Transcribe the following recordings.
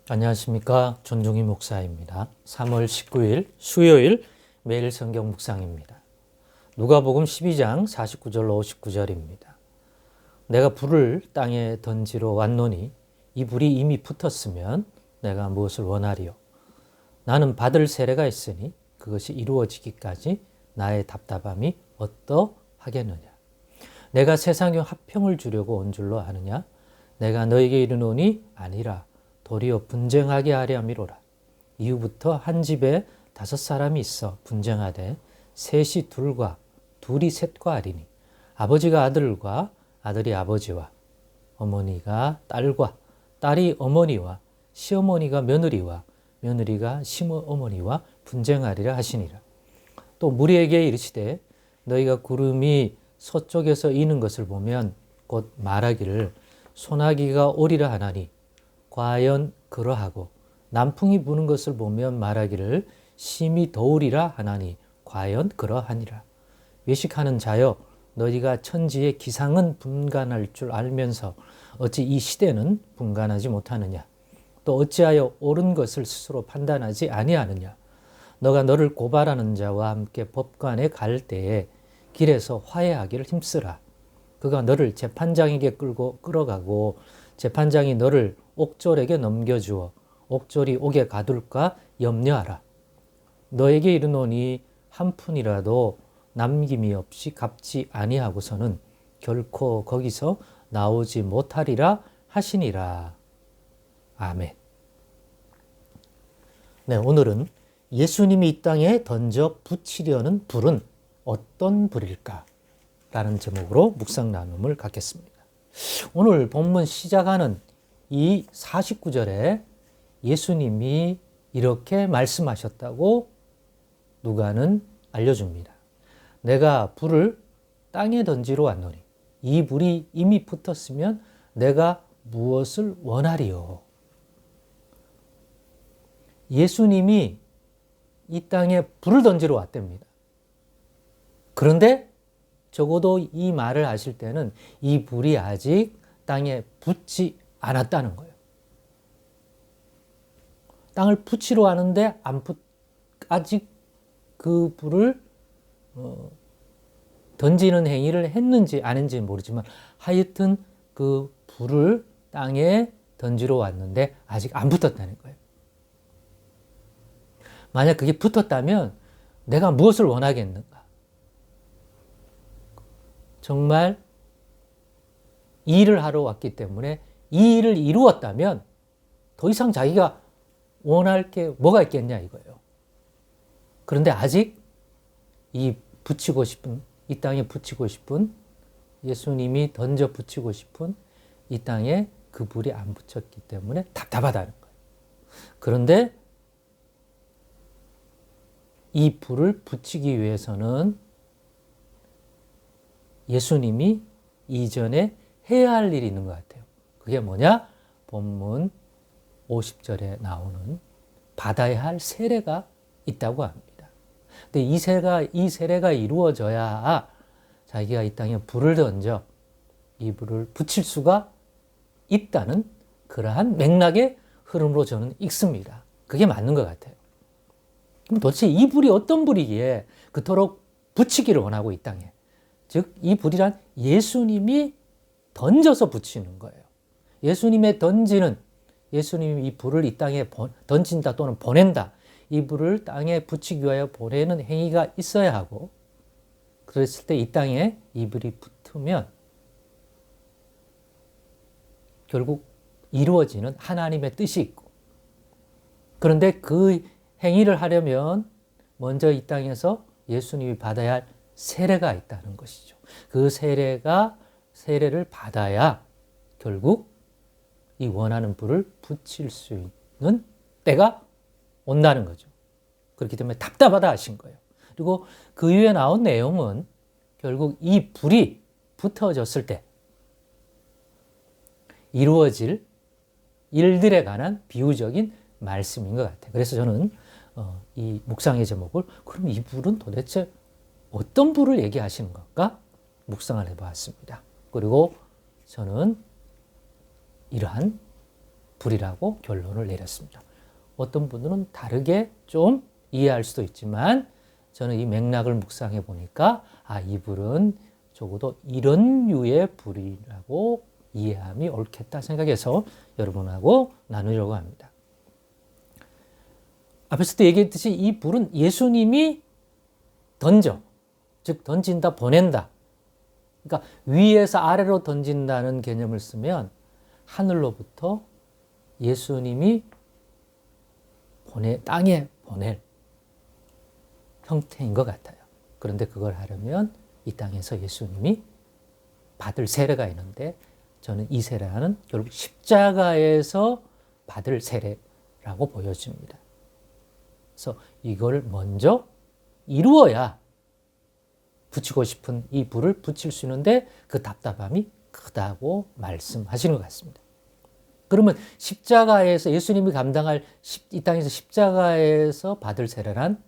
안녕하십니까. 존중희 목사입니다. 3월 19일 수요일 매일 성경 묵상입니다. 누가복음 12장 49절로 59절입니다. 내가 불을 땅에 던지러 왔노니 이 불이 이미 붙었으면 내가 무엇을 원하리요. 나는 받을 세례가 있으니 그것이 이루어지기까지 나의 답답함이 어떠하겠느냐. 내가 세상에 화평을 주려고 온 줄로 아느냐. 내가 너에게 이르노니 아니라 도리어 분쟁하게 하려 함이로라. 이후부터 한 집에 5사람이 있어 분쟁하되 셋이 둘과 둘이 셋과 하리니 아버지가 아들과 아들이 아버지와 어머니가 딸과 딸이 어머니와 시어머니가 며느리와 며느리가 시어머니와 분쟁하리라 하시니라. 또 무리에게 이르시되 너희가 구름이 서쪽에서 이는 것을 보면 곧 말하기를 소나기가 오리라 하나니 과연 그러하고 남풍이 부는 것을 보면 말하기를 심히 더우리라 하나니 과연 그러하니라. 외식하는 자여 너희가 천지의 기상은 분간할 줄 알면서 어찌 이 시대는 분간하지 못하느냐. 또 어찌하여 옳은 것을 스스로 판단하지 아니하느냐. 너가 너를 고발하는 자와 함께 법관에 갈 때에 길에서 화해하기를 힘쓰라. 그가 너를 재판장에게 끌어가고 재판장이 너를 옥졸에게 넘겨주어 옥졸이 옥에 가둘까 염려하라. 너에게 이르노니 한 푼이라도 남김이 없이 갚지 아니하고서는 결코 거기서 나오지 못하리라 하시니라. 아멘. 네, 오늘은 예수님이 이 땅에 던져 붙이려는 불은 어떤 불일까? 라는 제목으로 묵상 나눔을 갖겠습니다. 오늘 본문 시작하는 이 49절에 예수님이 이렇게 말씀하셨다고 누가는 알려줍니다. 내가 불을 땅에 던지러 왔노니 이 불이 이미 붙었으면 내가 무엇을 원하리요. 예수님이 이 땅에 불을 던지러 왔답니다. 그런데 적어도 이 말을 하실 때는 이 불이 아직 땅에 붙지 않았다는 거예요. 땅을 붙이러 하는데 아직 그 불을 던지는 행위를 했는지 안 했는지 모르지만 하여튼 그 불을 땅에 던지러 왔는데 아직 안 붙었다는 거예요. 만약 그게 붙었다면 내가 무엇을 원하겠는가? 정말 이 일을 하러 왔기 때문에 이 일을 이루었다면 더 이상 자기가 원할 게 뭐가 있겠냐 이거예요. 그런데 아직 이 땅에 붙이고 싶은 예수님이 던져 붙이고 싶은 이 땅에 그 불이 안 붙였기 때문에 답답하다는 거예요. 그런데 이 불을 붙이기 위해서는 예수님이 이전에 해야 할 일이 있는 것 같아요. 그게 뭐냐? 본문 50절에 나오는 받아야 할 세례가 있다고 합니다. 근데 이 세례가 이루어져야 자기가 이 땅에 불을 던져 이 불을 붙일 수가 있다는 그러한 맥락의 흐름으로 저는 읽습니다. 그게 맞는 것 같아요. 그럼 도대체 이 불이 어떤 불이기에 그토록 붙이기를 원하고 이 땅에. 즉, 이 불이란 예수님이 던져서 붙이는 거예요. 예수님이 이 불을 이 땅에 던진다 또는 보낸다. 이 불을 땅에 붙이기 위하여 보내는 행위가 있어야 하고, 그랬을 때 이 땅에 이 불이 붙으면 결국 이루어지는 하나님의 뜻이 있고, 그런데 그 행위를 하려면 먼저 이 땅에서 예수님이 받아야 할 세례가 있다는 것이죠. 그 세례를 받아야 결국 이 원하는 불을 붙일 수 있는 때가 온다는 거죠. 그렇기 때문에 답답하다 하신 거예요. 그리고 그 이후에 나온 내용은 결국 이 불이 붙어졌을 때 이루어질 일들에 관한 비유적인 말씀인 것 같아요. 그래서 저는 이 묵상의 제목을 그럼 이 불은 도대체 어떤 불을 얘기하시는 건가? 묵상을 해보았습니다. 그리고 저는 이러한 불이라고 결론을 내렸습니다. 어떤 분들은 다르게 좀 이해할 수도 있지만 저는 이 맥락을 묵상해 보니까 이 불은 적어도 이런 류의 불이라고 이해함이 옳겠다 생각해서 여러분하고 나누려고 합니다. 앞에서도 얘기했듯이 이 불은 예수님이 던져, 즉 던진다, 보낸다. 그러니까 위에서 아래로 던진다는 개념을 쓰면 하늘로부터 예수님이 땅에 보낼 형태인 것 같아요. 그런데 그걸 하려면 이 땅에서 예수님이 받을 세례가 있는데 저는 이 세례는 결국 십자가에서 받을 세례라고 보여집니다. 그래서 이걸 먼저 이루어야 붙이고 싶은 이 불을 붙일 수 있는데 그 답답함이 크다고 말씀하시는 것 같습니다. 그러면 십자가에서 예수님이 감당할 이 땅에서 십자가에서 받을 세례란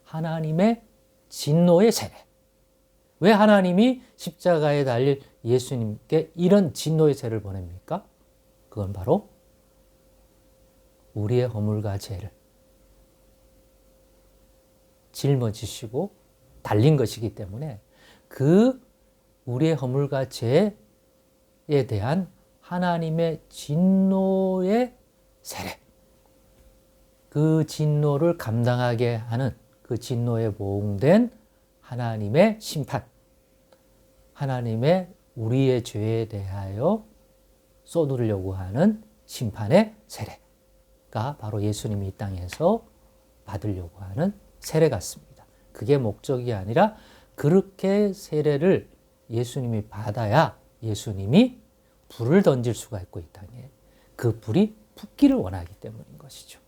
하나님의 진노의 세례. 왜 하나님이 십자가에 달릴 예수님께 이런 진노의 세례를 보냅니까? 그건 바로 우리의 허물과 죄를 짊어지시고 달린 것이기 때문에 그 우리의 허물과 죄에 대한 하나님의 진노의 세례, 그 진노를 감당하게 하는 그 진노에 모응된 하나님의 심판, 하나님의 우리의 죄에 대하여 쏟으려고 하는 심판의 세례가 바로 예수님이 이 땅에서 받으려고 하는 세례 같습니다. 그게 목적이 아니라 그렇게 세례를 예수님이 받아야 예수님이 불을 던질 수가 있고 이 땅에 그 불이 붙기를 원하기 때문인 것이죠.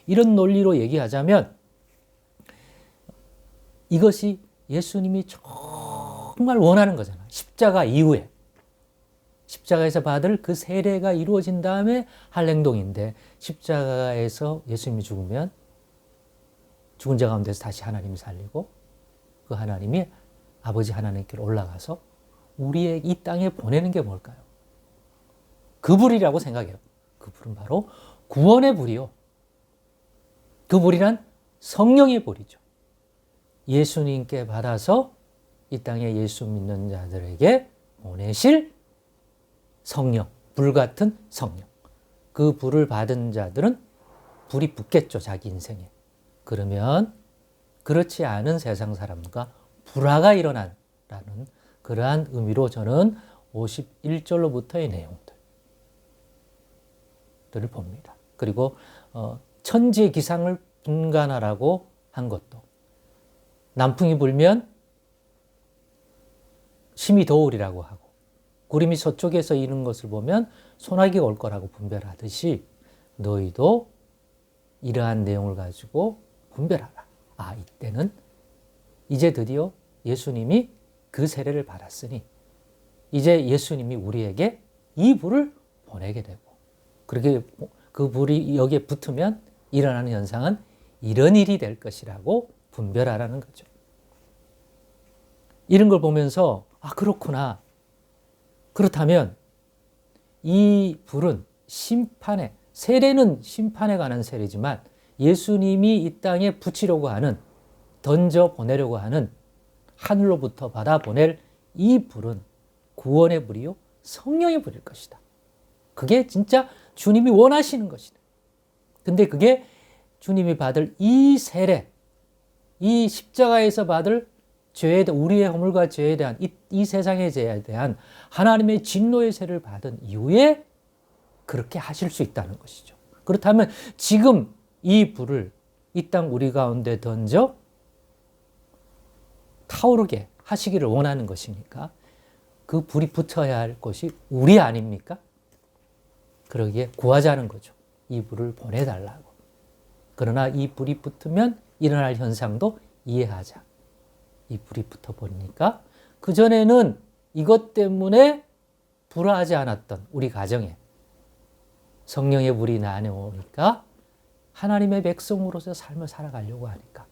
이런 논리로 얘기하자면 이것이 예수님이 정말 원하는 거잖아요. 십자가 이후에 십자가에서 받을 그 세례가 이루어진 다음에 할 행동인데 십자가에서 예수님이 죽으면 죽은 자 가운데서 다시 하나님이 살리고 그 하나님이 아버지 하나님께로 올라가서 우리의 이 땅에 보내는 게 뭘까요? 그 불이라고 생각해요. 그 불은 바로 구원의 불이요. 그 불이란 성령의 불이죠. 예수님께 받아서 이 땅에 예수 믿는 자들에게 보내실 성령, 불 같은 성령. 그 불을 받은 자들은 불이 붙겠죠, 자기 인생에. 그러면 그렇지 않은 세상 사람과 불화가 일어난다는 그러한 의미로 저는 51절로부터의 내용들을 봅니다. 그리고 천지의 기상을 분간하라고 한 것도 남풍이 불면 심히 더우리라고 하고 구름이 서쪽에서 이는 것을 보면 소나기가 올 거라고 분별하듯이 너희도 이러한 내용을 가지고 분별하라. 이때는 이제 드디어 예수님이 그 세례를 받았으니 이제 예수님이 우리에게 이 불을 보내게 되고 그렇게 그 불이 여기에 붙으면 일어나는 현상은 이런 일이 될 것이라고 분별하라는 거죠. 이런 걸 보면서 그렇구나. 그렇다면 이 불은 세례는 심판에 관한 세례지만 예수님이 이 땅에 붙이려고 하는, 던져 보내려고 하는 하늘로부터 받아 보낼 이 불은 구원의 불이요 성령의 불일 것이다. 그게 진짜 주님이 원하시는 것이다. 근데 그게 주님이 받을 이 세례, 이 십자가에서 받을 우리의 허물과 죄에 대한 이 세상의 죄에 대한 하나님의 진노의 세례를 받은 이후에 그렇게 하실 수 있다는 것이죠. 그렇다면 지금 이 불을 이 땅 우리 가운데 던져 타오르게 하시기를 원하는 것이니까 그 불이 붙어야 할 것이 우리 아닙니까? 그러기에 구하자는 거죠. 이 불을 보내달라고. 그러나 이 불이 붙으면 일어날 현상도 이해하자. 이 불이 붙어버리니까 그전에는 이것 때문에 불화하지 않았던 우리 가정에 성령의 불이 나오니까 하나님의 백성으로서 삶을 살아가려고 하니까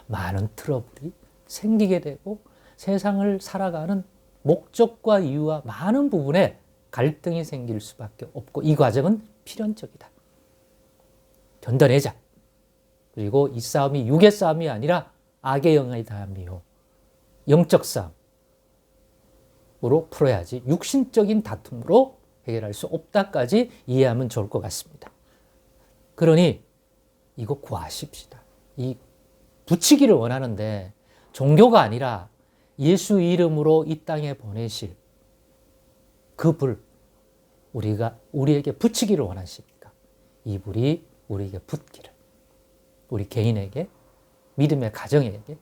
많은 트러블이 생기게 되고 세상을 살아가는 목적과 이유와 많은 부분에 갈등이 생길 수밖에 없고 이 과정은 필연적이다. 견뎌내자. 그리고 이 싸움이 육의 싸움이 아니라 악의 영의 싸움이요. 영적 싸움으로 풀어야지 육신적인 다툼으로 해결할 수 없다까지 이해하면 좋을 것 같습니다. 그러니 이거 구하십시다. 이 붙이기를 원하는데 종교가 아니라 예수 이름으로 이 땅에 보내실 그 불, 우리에게 붙이기를 원하시니까 이 불이 우리에게 붙기를, 우리 개인에게, 믿음의 가정에게,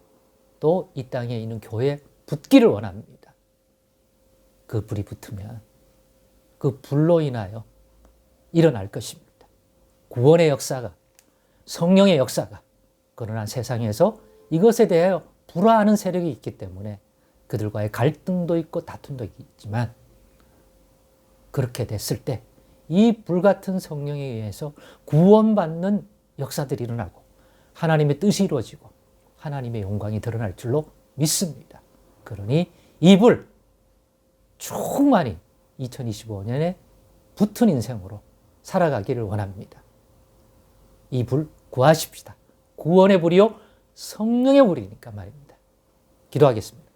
또 이 땅에 있는 교회에 붙기를 원합니다. 그 불이 붙으면 그 불로 인하여 일어날 것입니다. 구원의 역사가, 성령의 역사가. 그러나 세상에서 이것에 대하여 불화하는 세력이 있기 때문에 그들과의 갈등도 있고 다툼도 있지만, 그렇게 됐을 때 이 불같은 성령에 의해서 구원받는 역사들이 일어나고 하나님의 뜻이 이루어지고 하나님의 영광이 드러날 줄로 믿습니다. 그러니 이 불 충만히 2025년에 붙은 인생으로 살아가기를 원합니다. 이 불 구하십시다. 구원의 불이요 성령의 불이니까 말입니다. 기도하겠습니다.